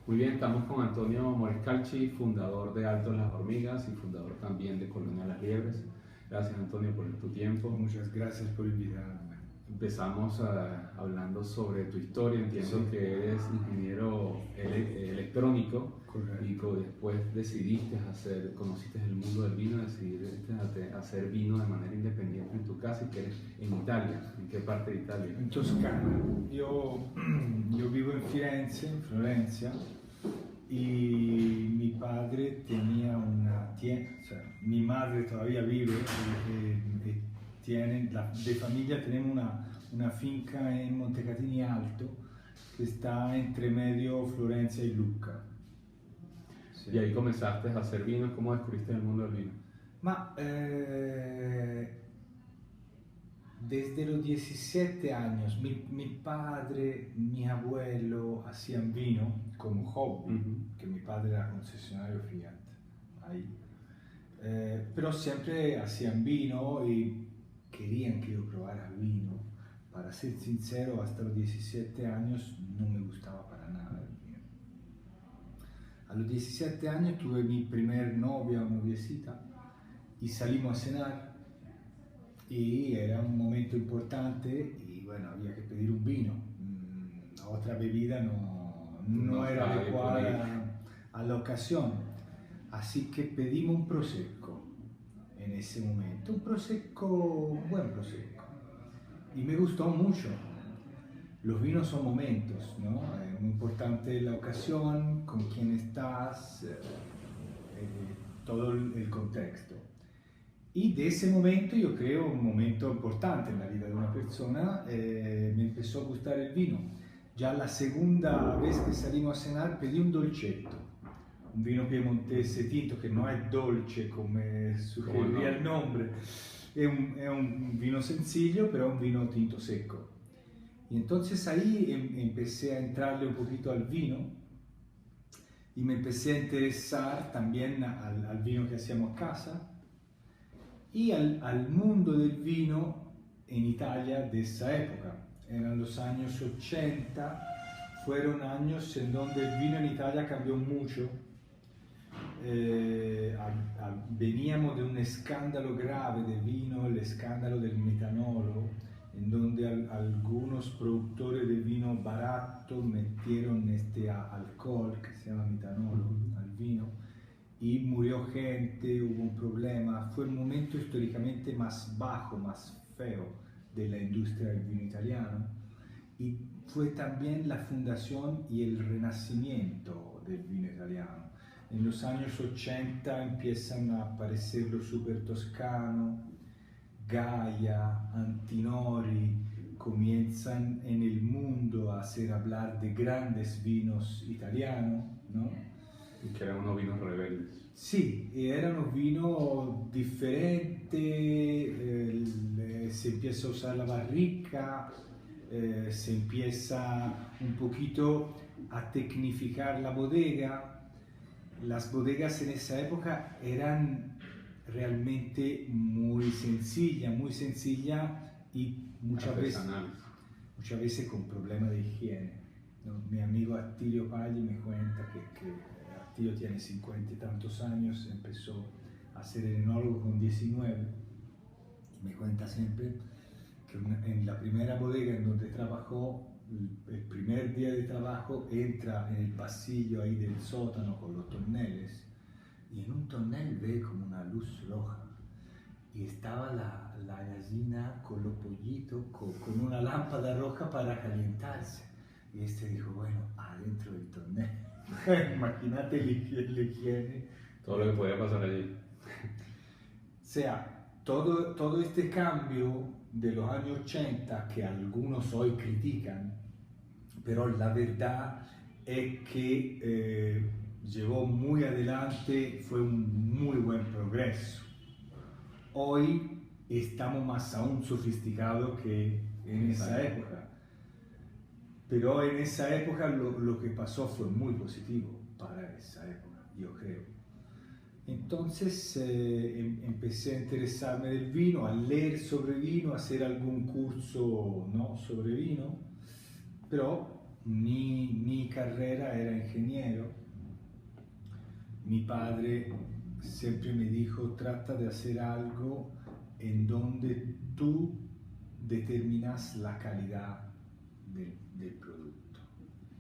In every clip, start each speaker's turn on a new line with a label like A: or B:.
A: Muy bien, estamos con Antonio Morescalchi, fundador de Altos Las Hormigas y fundador también de Colonia Las Liebres. Gracias, Antonio, por tu tiempo.
B: Muchas gracias por invitarme.
A: Empezamos hablando sobre tu historia. Entiendo que eres ingeniero electrónico.
B: Correcto.
A: Y después decidiste conociste el mundo del vino, decidiste hacer vino de manera independiente en tu casa y que eres en Italia. ¿En qué parte de Italia?
B: En Toscana. Yo vivo en Firenze, en Florencia, y mi padre tenía una tienda, o sea, mi madre todavía vive, de familia tenemos una finca en Montecatini Alto que está entre medio Florencia y Lucca.
A: Sí. Y ahí comenzaste a hacer vino. ¿Cómo descubriste el mundo del vino?
B: Desde los 17 años, mi padre, mi abuelo hacían vino como hobby, que mi padre era concesionario Fiat, ahí. Pero siempre hacían vino y querían que yo probara vino. Para ser sincero, hasta los 17 años no me gustaba para nada el vino. A los 17 años tuve mi primer novia o noviecita y salimos a cenar. Y era un momento importante y bueno, había que pedir un vino. Otra bebida no era adecuada a la ocasión. Así que pedimos un prosecco en ese momento. Un buen prosecco. Y me gustó mucho. Los vinos son momentos, ¿no? Es muy importante la ocasión, con quién estás, todo el contexto. Y de ese momento, yo creo, un momento importante en la vida de una persona, me empezó a gustar el vino. Ya la segunda vez que salimos a cenar pedí un dolcetto, un vino piemontese tinto que no es dolce como sugeriría el nombre, es un vino sencillo, pero un vino tinto seco. Y entonces ahí empecé a entrarle un poquito al vino y me empecé a interesar también al vino que hacíamos a casa. Y al mundo del vino en Italia de esa época. Eran los años 80, fueron años en donde el vino en Italia cambió mucho. Veníamos de un escándalo grave de vino, el escándalo del metanolo, en donde algunos productores de vino barato metieron este alcohol que se llama metanolo al vino. Y murió gente, hubo un problema. Fue el momento históricamente más bajo, más feo de la industria del vino italiano. Y fue también la fundación y el renacimiento del vino italiano. En los años 80 empiezan a aparecer los super toscano, Gaia, Antinori, comienzan en el mundo a hacer hablar de grandes vinos italianos, ¿no?
A: Y que eran unos vinos rebeldes.
B: Sí, erano vinos differenti, se empieza a usar la barrica, se empieza un poquito a tecnificar la bodega. Las bodegas en esa época eran realmente muy sencillas y muchas veces con problemas de higiene, ¿no? Mi amigo Attilio Pagli me cuenta que Attilio tiene 50 y tantos años, empezó a ser enólogo con 19 y me cuenta siempre que en la primera bodega en donde trabajó, el primer día de trabajo entra en el pasillo ahí del sótano con los tonneles y en un tonel ve como una luz roja y estaba la gallina con los pollitos con una lámpara roja para calentarse y este dijo, bueno, adentro del tonel. Imagínate la higiene.
A: Todo lo que podía pasar allí.
B: O sea, todo este cambio de los años 80 que algunos hoy critican, pero la verdad es que llevó muy adelante, fue un muy buen progreso. Hoy estamos más aún sofisticados que en esa época. Pero en esa época lo que pasó fue muy positivo para esa época, yo creo. Entonces empecé a interesarme del vino, a leer sobre vino, a hacer algún curso, ¿no?, sobre vino, pero mi carrera era ingeniero. Mi padre siempre me dijo, trata de hacer algo en donde tú determinas la calidad del producto,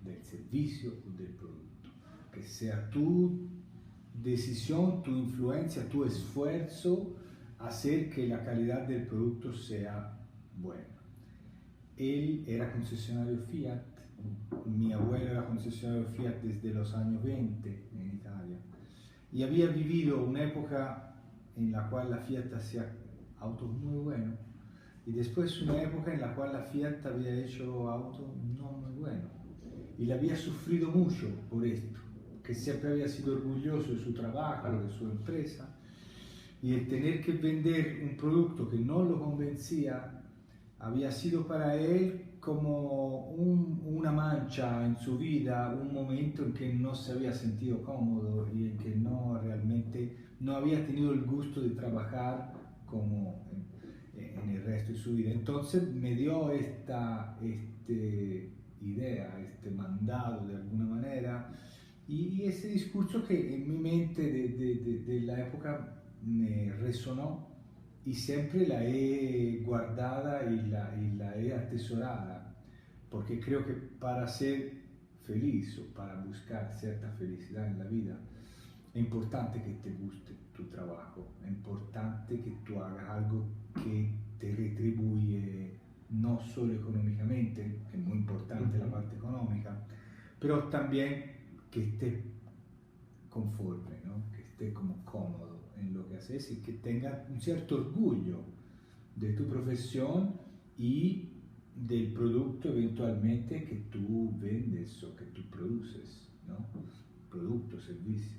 B: del servicio o del producto. Que sea tu decisión, tu influencia, tu esfuerzo, hacer que la calidad del producto sea buena. Él era concesionario Fiat, mi abuelo era concesionario Fiat desde los años 20 en Italia, y había vivido una época en la cual la Fiat hacía autos muy buenos, y después una época en la cual la Fiat había hecho autos no muy buenos, y le había sufrido mucho por esto, que siempre había sido orgulloso de su trabajo, de su empresa, y el tener que vender un producto que no lo convencía había sido para él como una mancha en su vida, un momento en que no se había sentido cómodo y en que realmente no había tenido el gusto de trabajar como en el resto de su vida. Entonces me dio esta idea, este mandado de alguna manera, y ese discurso que en mi mente de la época me resonó, y siempre la he guardada y la he atesorada, porque creo que para ser feliz o para buscar cierta felicidad en la vida es importante que te guste tu trabajo, es importante que tú hagas algo que te retribuye no solo económicamente, que es muy importante la parte económica, pero también que estés conforme, ¿no? Que estés como cómodo en lo que haces y que tengas un cierto orgullo de tu profesión y del producto eventualmente que tú vendes o que tú produces, ¿no? Producto, servicio.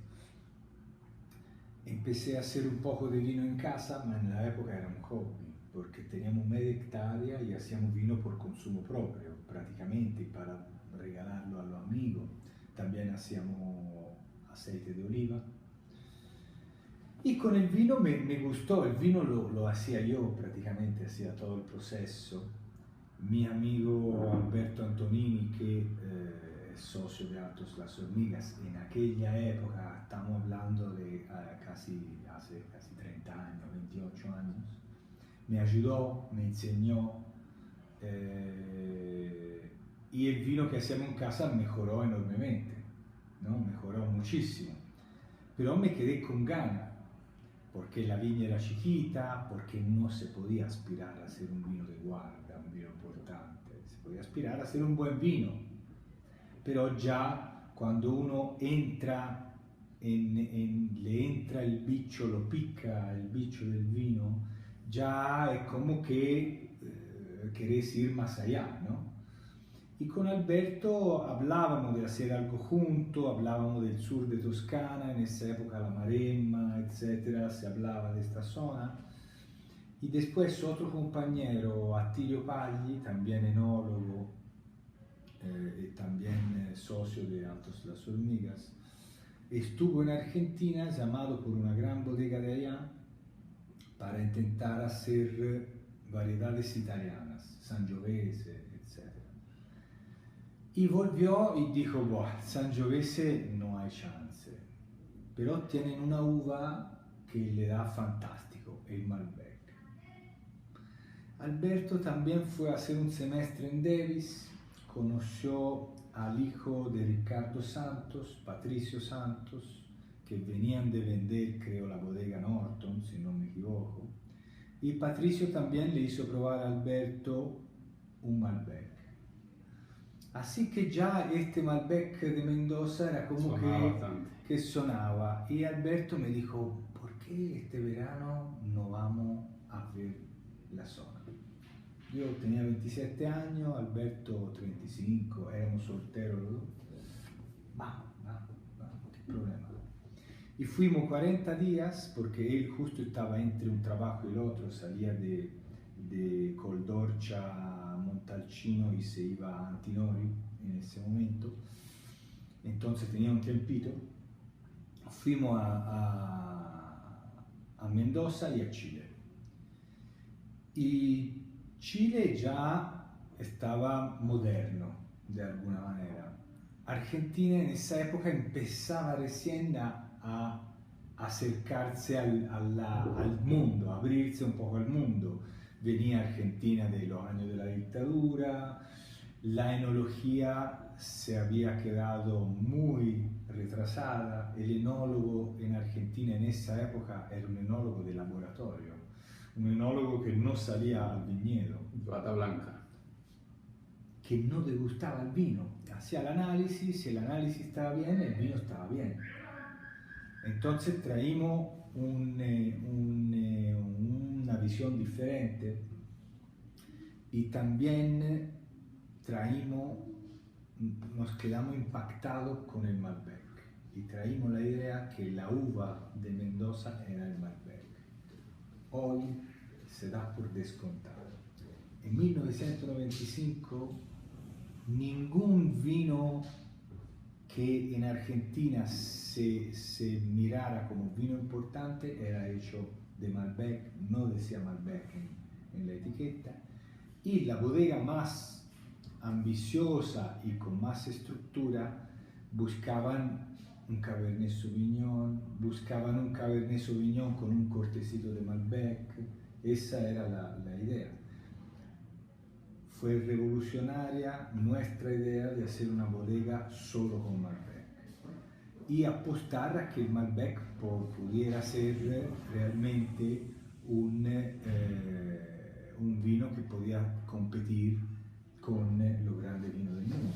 B: Empecé a hacer un poco de vino en casa, pero en la época era un hobby, porque teníamos media hectárea y hacíamos vino por consumo propio, prácticamente, para regalarlo a los amigos. También hacíamos aceite de oliva. Y con el vino me gustó, el vino lo hacía yo prácticamente, hacía todo el proceso. Mi amigo Alberto Antonini, que es socio de Altos Las Hormigas, en aquella época, estamos hablando de hace casi 30 años, 28 años, me ayudó, me enseñó, y el vino que hacíamos en casa mejoró enormemente, ¿no? Mejoró muchísimo, pero me quedé con ganas, porque la viña era chiquita, porque no se podía aspirar a hacer un vino de guarda, un vino importante, se podía aspirar a hacer un buen vino, pero ya cuando uno entra, le entra el bicho, lo pica el bicho del vino, ya es como que querés ir más allá, ¿no? Y con Alberto hablábamos de hacer algo junto, hablábamos del sur de Toscana, en esa época la Maremma, etc., se hablaba de esta zona. Y después otro compañero, Attilio Pagli, también enólogo y también socio de Altos Las Hormigas, estuvo en Argentina llamado por una gran bodega de allá para intentar hacer variedades italianas, Sangiovese, etc. Y volvió y dijo, buah, Sangiovese no hay chance, pero tienen una uva que le da fantástico, el Malbec. Alberto también fue a hacer un semestre en Davis, conoció al hijo de Ricardo Santos, Patricio Santos, que venían de vender, creo, la bodega Norton, si no me equivoco, y Patricio también le hizo probar a Alberto un Malbec. Así que ya este Malbec de Mendoza era como que sonaba, y Alberto me dijo, ¿por qué este verano no vamos a ver la zona? Yo tenía 27 años, Alberto 35, éramos solteros los dos. Vamos, qué problema. Y fuimos 40 días, porque él justo estaba entre un trabajo y el otro, salía de Coldorcia a Montalcino y se iba a Antinori en ese momento, entonces tenía un tiempito. Fuimos a Mendoza y a Chile. Y Chile ya estaba moderno, de alguna manera. Argentina en esa época empezaba recién a acercarse al mundo, a abrirse un poco al mundo. Venía Argentina de los años de la dictadura, la enología se había quedado muy retrasada, el enólogo en Argentina en esa época era un enólogo de laboratorio, un enólogo que no salía al viñedo.
A: Bata blanca.
B: Que no degustaba el vino, hacía el análisis, si el análisis estaba bien, el vino estaba bien. Entonces traímos una visión diferente y también nos quedamos impactados con el Malbec y traímos la idea que la uva de Mendoza era el Malbec. Hoy se da por descontado. En 1995 ningún vino que en Argentina se mirara como vino importante era hecho de Malbec, no decía Malbec en la etiqueta, y la bodega más ambiciosa y con más estructura buscaban un Cabernet Sauvignon, con un cortecito de Malbec, esa era la idea. Fue revolucionaria nuestra idea de hacer una bodega solo con Malbec y apostar a que el Malbec pudiera ser realmente un vino que podía competir con los grandes vinos del mundo.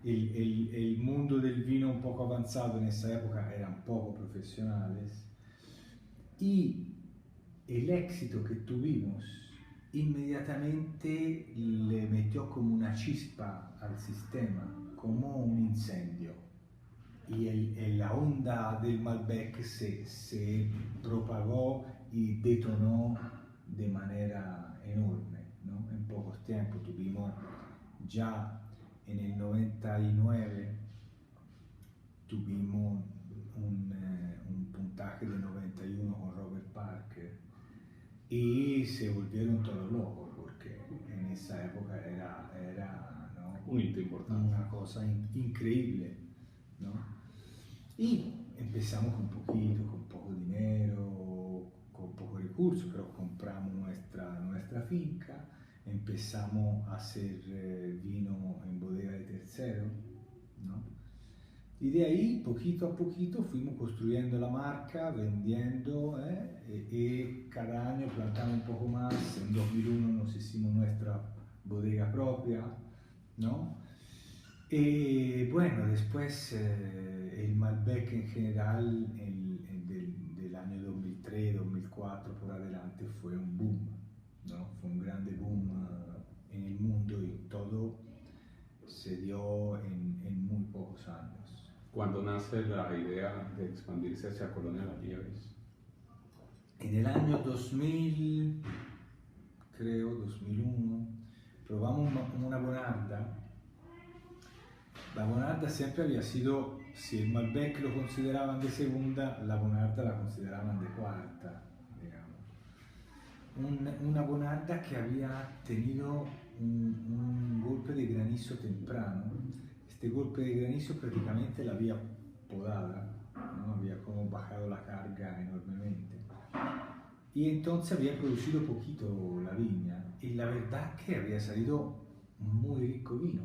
B: El mundo del vino un poco avanzado en esa época eran poco profesionales y el éxito que tuvimos inmediatamente le metió como una chispa al sistema, como un incendio. Y la onda del Malbec se propagó y detonó de manera enorme, ¿no? En pocos tiempos tuvimos ya en el 99 tuvimos un puntaje de 91 con Robert Parker y se volvieron todos locos porque en esa época era ¿no?
A: Un hito importante.
B: Una cosa increíble, ¿no? Y empezamos con poco dinero, con poco recursos, pero compramos nuestra finca, empezamos a hacer vino en bodega de tercero, ¿no? Y de ahí, poquito a poquito, fuimos construyendo la marca, vendiendo, y cada año plantamos un poco más. En 2001 nos hicimos nuestra bodega propia, ¿no? Y bueno, después el Malbec en general, del año 2003-2004 por adelante, fue un boom, ¿no? Fue un grande boom en el mundo y todo se dio en muy pocos años.
A: ¿Cuándo nace la idea de expandirse hacia Colonia Las Nieves?
B: En el año 2000, creo, 2001, probamos una Bonarda. La Bonarda siempre había sido, si el Malbec lo consideraban de segunda, la Bonarda la consideraban de cuarta, digamos. Una Bonarda que había tenido un golpe de granizo temprano. Este golpe de granizo prácticamente la había podada, ¿no? Había como bajado la carga enormemente. Y entonces había producido poquito la viña y la verdad que había salido muy rico vino.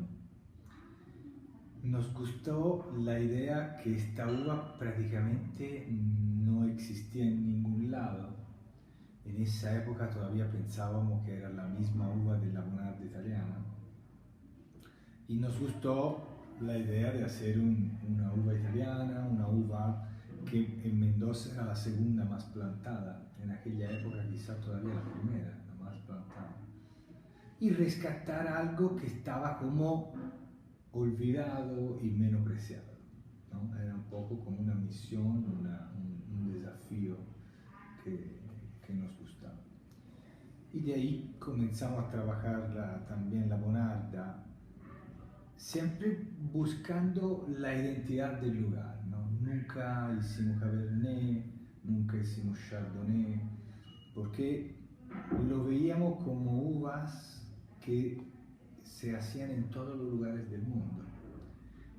B: Nos gustó la idea que esta uva prácticamente no existía en ningún lado. En esa época todavía pensábamos que era la misma uva de la Bonarda italiana. Y nos gustó la idea de hacer una uva italiana, una uva que en Mendoza era la segunda más plantada. En aquella época quizá todavía la primera, la más plantada. Y rescatar algo que estaba como olvidado y menospreciado, ¿no? Era un poco como una misión, un desafío que nos gustaba. Y de ahí comenzamos a trabajar también la Bonarda, siempre buscando la identidad del lugar, ¿no? Nunca hicimos Cabernet, nunca hicimos Chardonnay, porque lo veíamos como uvas que se hacían en todos los lugares del mundo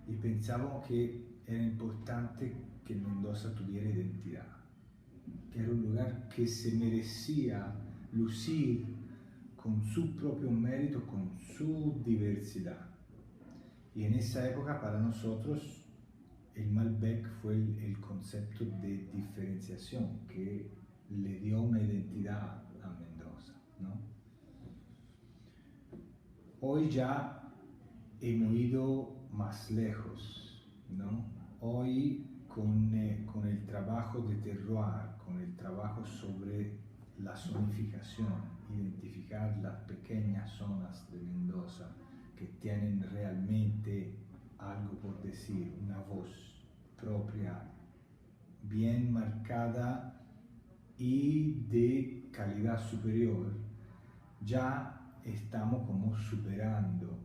B: y pensábamos que era importante que Mendoza tuviera identidad, que era un lugar que se merecía lucir con su propio mérito, con su diversidad. Y en esa época para nosotros el Malbec fue el concepto de diferenciación que le dio una identidad a Mendoza, ¿no? Hoy ya hemos ido más lejos, ¿no? Hoy con el trabajo de terroir, con el trabajo sobre la zonificación, identificar las pequeñas zonas de Mendoza que tienen realmente algo por decir, una voz propia, bien marcada y de calidad superior, ya estamos como superando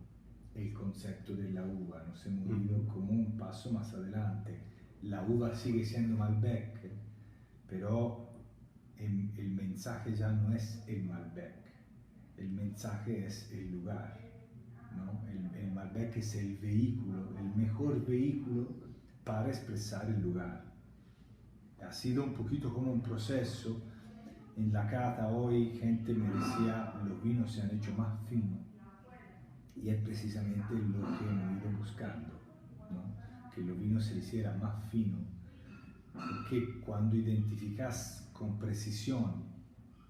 B: el concepto de la uva, nos hemos ido como un paso más adelante. La uva sigue siendo Malbec, pero el mensaje ya no es el Malbec, el mensaje es el lugar, ¿no? El Malbec es el vehículo, el mejor vehículo para expresar el lugar. Ha sido un poquito como un proceso. En la cata hoy gente me decía, los vinos se han hecho más finos, y es precisamente lo que hemos ido buscando, ¿no? Que los vinos se hicieran más finos, porque cuando identificas con precisión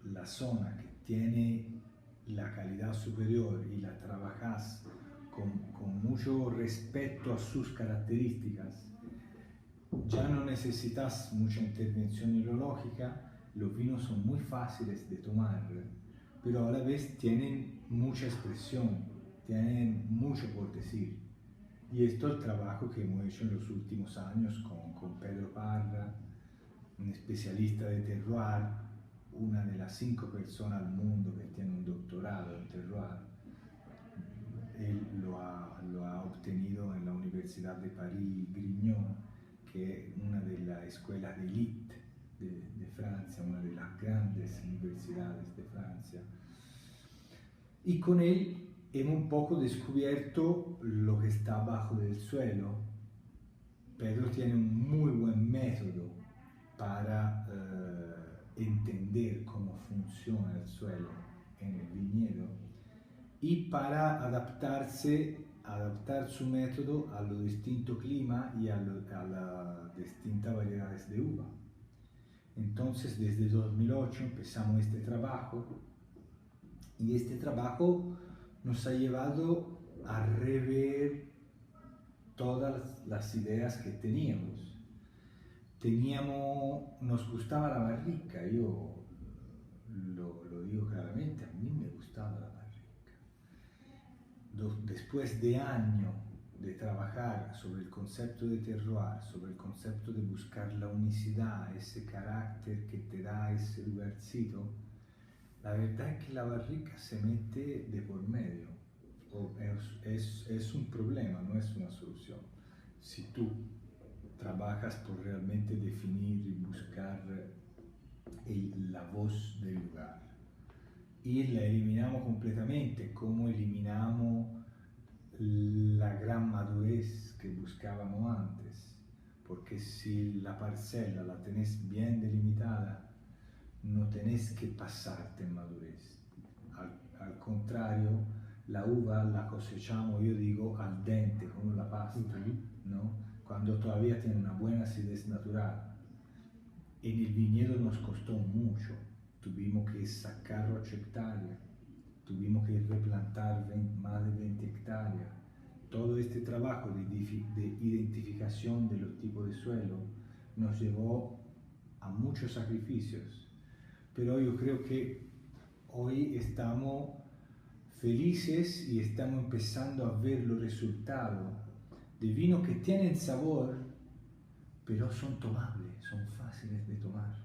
B: la zona que tiene la calidad superior y la trabajas con mucho respeto a sus características, ya no necesitas mucha intervención hidrológica, los vinos son muy fáciles de tomar, pero a la vez tienen mucha expresión, tienen mucho por decir. Y esto es el trabajo que hemos hecho en los últimos años con Pedro Parra, un especialista de terroir, una de las 5 personas al mundo que tiene un doctorado en terroir. Él lo ha obtenido en la Universidad de París-Grignon, que es una de las escuelas de élite de Francia, una de las grandes universidades de Francia. Y con él hemos un poco descubierto lo que está abajo del suelo. Pedro tiene un muy buen método para entender cómo funciona el suelo en el viñedo y para adaptar su método a los distintos climas y a las distintas variedades de uva. Entonces, desde 2008 empezamos este trabajo y este trabajo nos ha llevado a rever todas las ideas que teníamos. Nos gustaba la barrica, yo lo digo claramente, a mí me gustaba la barrica. Después de años de trabajar sobre el concepto de terroir, sobre el concepto de buscar la unicidad, ese carácter que te da ese lugarcito, la verdad es que la barrica se mete de por medio. Es un problema, no es una solución. Si tú trabajas por realmente definir y buscar la voz del lugar y la eliminamos completamente, como eliminamos la gran madurez que buscábamos antes, porque si la parcela la tenés bien delimitada, no tenés que pasarte en madurez. Al contrario, la uva la cosechamos, yo digo, al dente, como la pasta, ¿no? Cuando todavía tiene una buena acidez natural. En el viñedo nos costó mucho, tuvimos que sacar 8 hectáreas, tuvimos que replantar más de 20 hectáreas. Todo este trabajo de identificación de los tipos de suelo nos llevó a muchos sacrificios, pero yo creo que hoy estamos felices y estamos empezando a ver los resultados de vinos que tienen sabor, pero son tomables, son fáciles de tomar,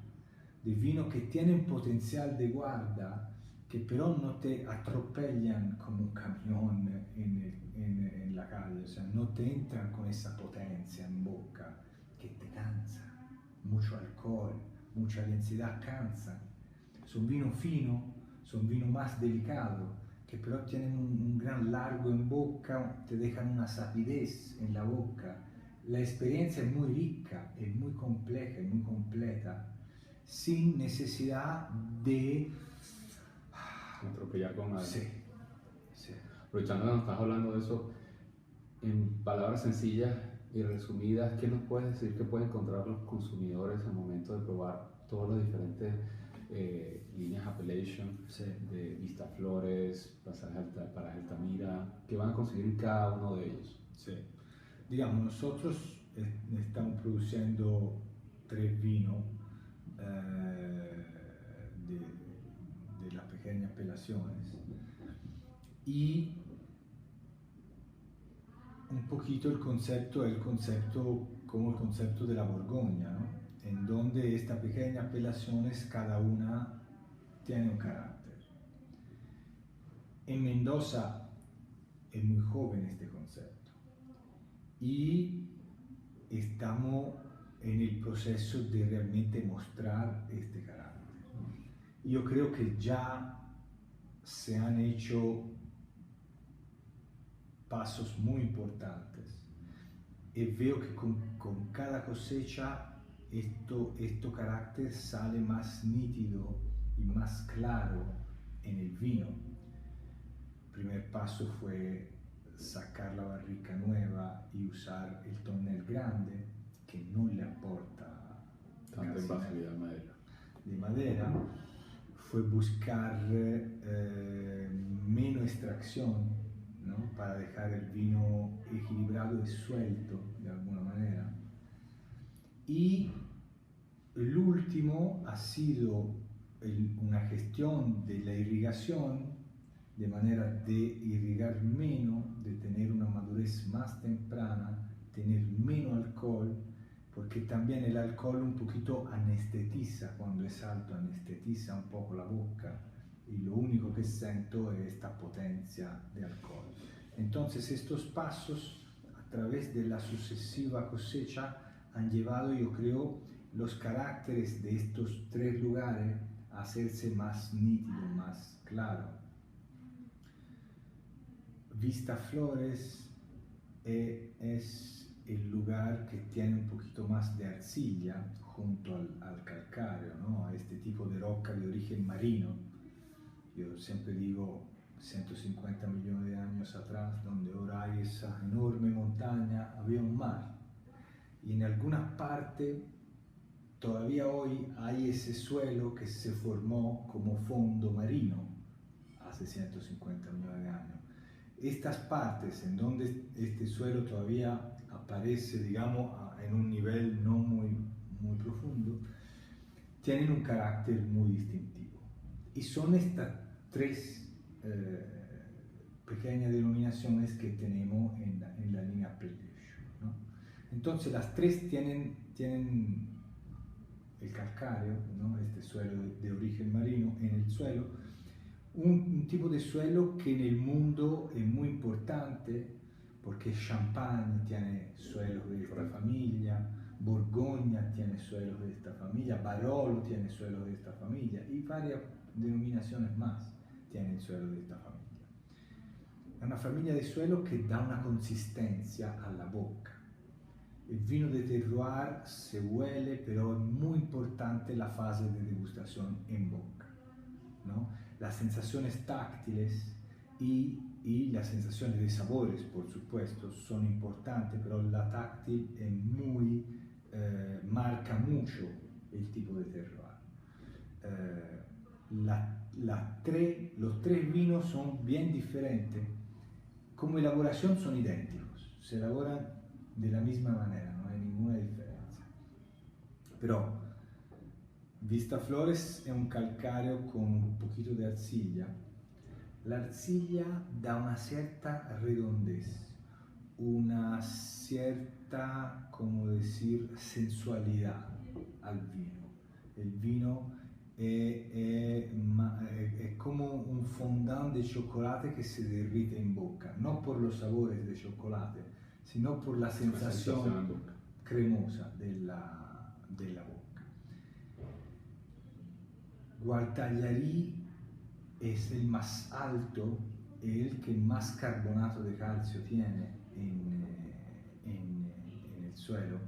B: de vinos que tienen potencial de guarda, que pero no te atropellan como un camión en la calle, o sea, no te entran con esa potencia en boca que te cansa, mucho alcohol, mucha densidad cansa. Son vinos finos, son vinos más delicados, que pero tienen un gran largo en boca, te dejan una sapidez en la boca. La experiencia es muy rica, es muy compleja, es muy completa, sin necesidad de
A: atropellar con algo.
B: Sí, sí.
A: Aprovechando que nos estás hablando de eso, en palabras sencillas y resumidas, ¿qué nos puedes decir que pueden encontrar los consumidores al momento de probar todos los diferentes líneas Appellation,
B: Sí.
A: de Vistaflores, Paraje Altamira, que van a conseguir en cada uno de ellos?
B: Sí. Digamos, nosotros estamos produciendo 3 vinos de las pequeñas apelaciones y un poquito el concepto es el concepto como el concepto de la Borgoña, ¿no? En donde estas pequeñas apelaciones cada una tiene un carácter. En Mendoza es muy joven este concepto y estamos en el proceso de realmente mostrar este carácter. Yo creo que ya se han hecho pasos muy importantes y veo que con cada cosecha este carácter sale más nítido y más claro en el vino. El primer paso fue sacar la barrica nueva y usar el tonel grande, que no le aporta
A: tanta invasividad
B: de madera. Fue buscar menos extracción, ¿no? Para dejar el vino equilibrado y suelto de alguna manera. Y el último ha sido una gestión de la irrigación, de manera de irrigar menos, de tener una madurez más temprana, tener menos alcohol, porque también el alcohol un poquito anestetiza, cuando es alto anestetiza un poco la boca y lo único que siento es esta potencia de alcohol. Entonces estos pasos a través de la sucesiva cosecha han llevado, yo creo, los caracteres de estos 3 lugares a hacerse más nítido, más claro. Vistaflores es el lugar que tiene un poquito más de arcilla junto al calcáreo, ¿no? A este tipo de roca de origen marino. Yo siempre digo 150 millones de años atrás, donde ahora hay esa enorme montaña, había un mar. Y en alguna parte, todavía hoy, hay ese suelo que se formó como fondo marino hace 150 millones de años. Estas partes en donde este suelo todavía aparece, digamos, en un nivel no muy profundo, tienen un carácter muy distintivo. Y son estas 3 pequeñas denominaciones que tenemos en la línea Appellation, ¿no? Entonces las 3 tienen el calcáreo, ¿no? Este suelo de origen marino en el suelo, un tipo de suelo que en el mundo es muy importante porque Champagne tiene suelos de esta familia, Borgoña tiene suelos de esta familia, Barolo tiene suelos de esta familia y varias denominaciones más tienen suelos de esta familia. Es una familia de suelo que da una consistencia a la boca. El vino de terroir se huele, pero es muy importante la fase de degustación en boca, ¿no? Las sensaciones táctiles y las sensaciones de sabores, por supuesto, son importantes, pero la táctil es marca mucho el tipo de terroir. Los 3 vinos son bien diferentes, como elaboración son idénticos, se elaboran de la misma manera, no hay ninguna diferencia. Pero Vistaflores es un calcáreo con un poquito de arcilla. La arcilla da una cierta redondez, una cierta, como decir, sensualidad al vino. El vino es como un fondant de chocolate que se derrite en boca, no por los sabores de chocolate, sino por la sensación cremosa de la boca. Gualtallarí es el más alto el que más carbonato de calcio tiene en el suelo.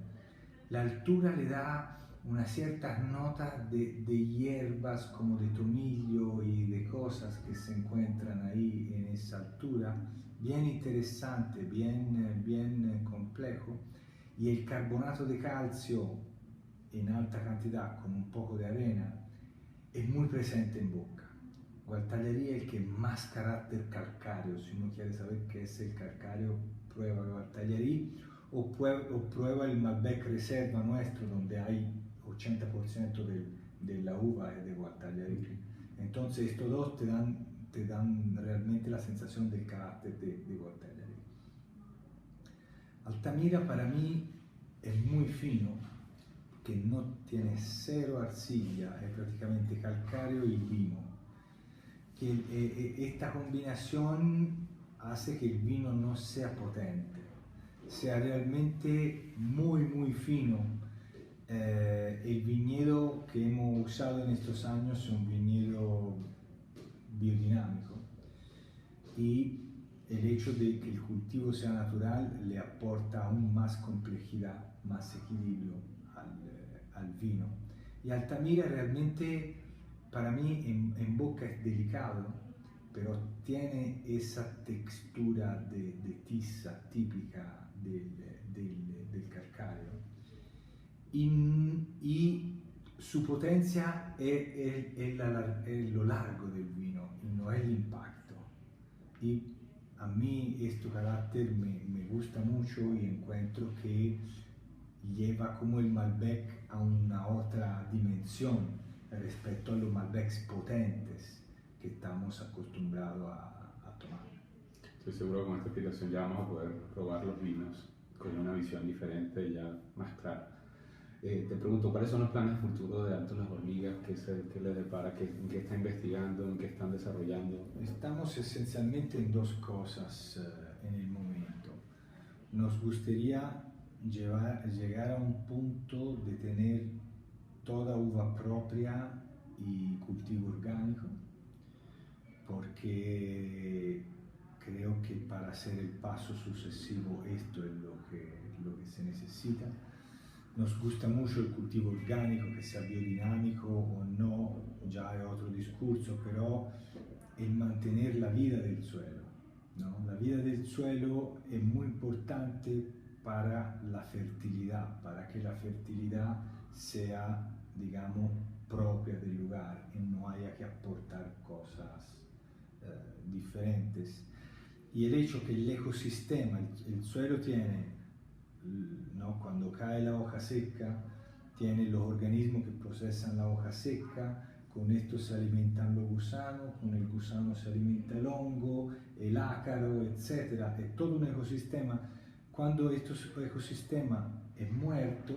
B: La altura le da una cierta nota de hierbas como de tomillo y de cosas que se encuentran ahí en esa altura, bien interesante, bien complejo, y el carbonato de calcio en alta cantidad con un poco de arena es muy presente en boca. Gualtallarí es el que más carácter calcáreo, si uno quiere saber qué es el calcáreo, prueba Gualtallarí o prueba el Malbec Reserva nuestro, donde hay 80% de la uva es de Gualtallarí. Entonces estos dos te dan realmente la sensación del carácter de Gualtallarí. Altamira para mí es muy fino, que no tiene cero arcilla, es prácticamente calcáreo y vino. Esta combinación hace que el vino no sea potente, sea realmente muy fino. El viñedo que hemos usado en estos años es un viñedo biodinámico y el hecho de que el cultivo sea natural le aporta aún más complejidad, más equilibrio al vino. Y Altamira realmente para mí en boca es delicado, pero tiene esa textura de tiza típica del calcáreo. Y su potencia es lo largo del vino y no es el impacto. Y a mí este carácter me gusta mucho y encuentro que lleva como el Malbec a una otra dimensión respecto a los Malbecs potentes que estamos acostumbrados a tomar.
A: Estoy seguro que con esta explicación ya vamos a poder probar los vinos con una visión diferente y ya más clara. Te pregunto, ¿cuáles son los planes futuros de Altos Las Hormigas? ¿Qué les depara? ¿En qué está investigando? ¿En qué están desarrollando?
B: Estamos esencialmente en dos cosas en el momento. Nos gustaría llegar a un punto de tener toda uva propia y cultivo orgánico, porque creo que para hacer el paso sucesivo esto es lo que se necesita. Nos gusta mucho el cultivo orgánico, que sea biodinámico o no, ya es otro discurso, pero el mantener la vida del suelo, ¿no? La vida del suelo es muy importante para la fertilidad, para que la fertilidad sea, digamos, propia del lugar y no haya que aportar cosas diferentes. Y el hecho que el ecosistema, el suelo tiene, ¿no? Cuando cae la hoja seca, tiene los organismos que procesan la hoja seca, con esto se alimentan los gusanos, con el gusano se alimenta el hongo, el ácaro, etc. Es todo un ecosistema. Cuando este ecosistema es muerto,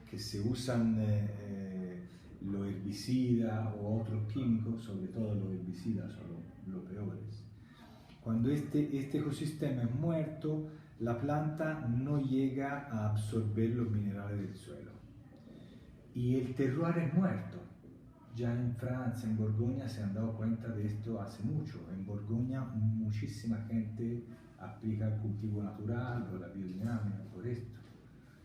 B: que se usan los herbicidas o otros químicos, sobre todo los herbicidas son los peores. Cuando este ecosistema es muerto, la planta no llega a absorber los minerales del suelo. Y el terroir es muerto. Ya en Francia, en Borgoña, se han dado cuenta de esto hace mucho. En Borgoña muchísima gente aplica el cultivo natural o la biodinámica por esto.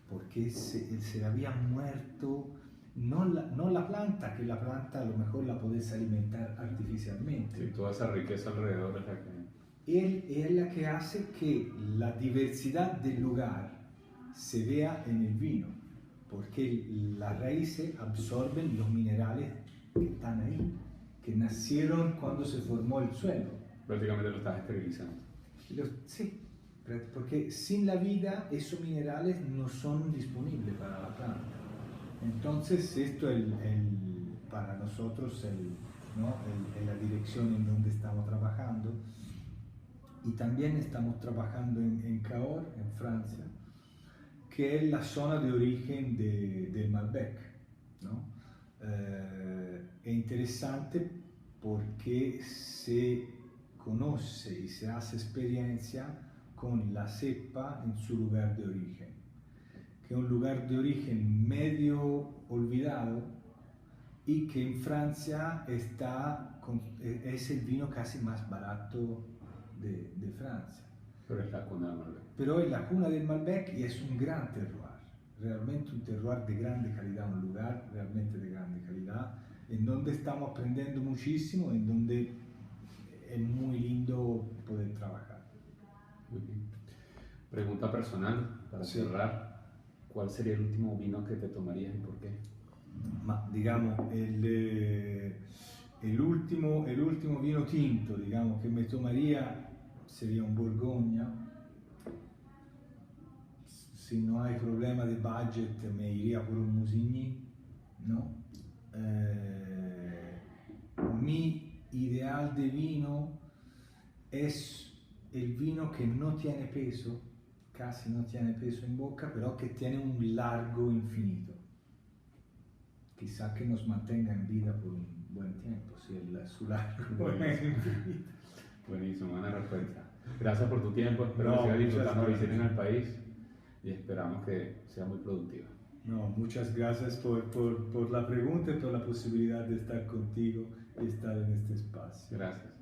B: Porque se había muerto, no la planta, que la planta a lo mejor la podés alimentar artificialmente.
A: Sí, toda esa riqueza alrededor es la que...
B: Es la que hace que la diversidad del lugar se vea en el vino, porque las raíces absorben los minerales que están ahí, que nacieron cuando se formó el suelo.
A: Prácticamente lo estás esterilizando.
B: Sí, porque sin la vida esos minerales no son disponibles para la planta. Entonces esto es para nosotros la dirección en donde estamos trabajando. Y también estamos trabajando en Cahors, en Francia, que es la zona de origen del Malbec, ¿no? Es interesante porque se conoce y se hace experiencia con la cepa en su lugar de origen, que es un lugar de origen medio olvidado y que en Francia es el vino casi más barato de Francia.
A: Pero es la cuna del Malbec.
B: Pero es la cuna del Malbec y es un gran terroir, realmente un terroir de grande calidad, un lugar realmente de grande calidad, en donde estamos aprendiendo muchísimo, en donde es muy lindo poder trabajar.
A: Muy bien. Pregunta personal, para
B: Sí.
A: cerrar, ¿cuál sería el último vino que te tomarías y por qué?
B: Ma digamos, el último vino tinto, digamos, que me tomaría sería un Borgogna. Si no hay problema de budget, me iría por un Musigny, ¿no? Mi ideal de vino es el vino que no tiene peso, casi no tiene peso en boca, pero que tiene un largo infinito. Quizá que nos mantenga en vida por un buen tiempo, si su largo es infinito.
A: Buenísimo, buena respuesta. Gracias por tu tiempo, espero
B: No,
A: que sigas
B: muchas
A: disfrutando,
B: gracias.
A: visiten el país y esperamos que sea muy productiva.
B: No, muchas gracias por la pregunta y por la posibilidad de estar contigo y estar en este espacio.
A: Gracias.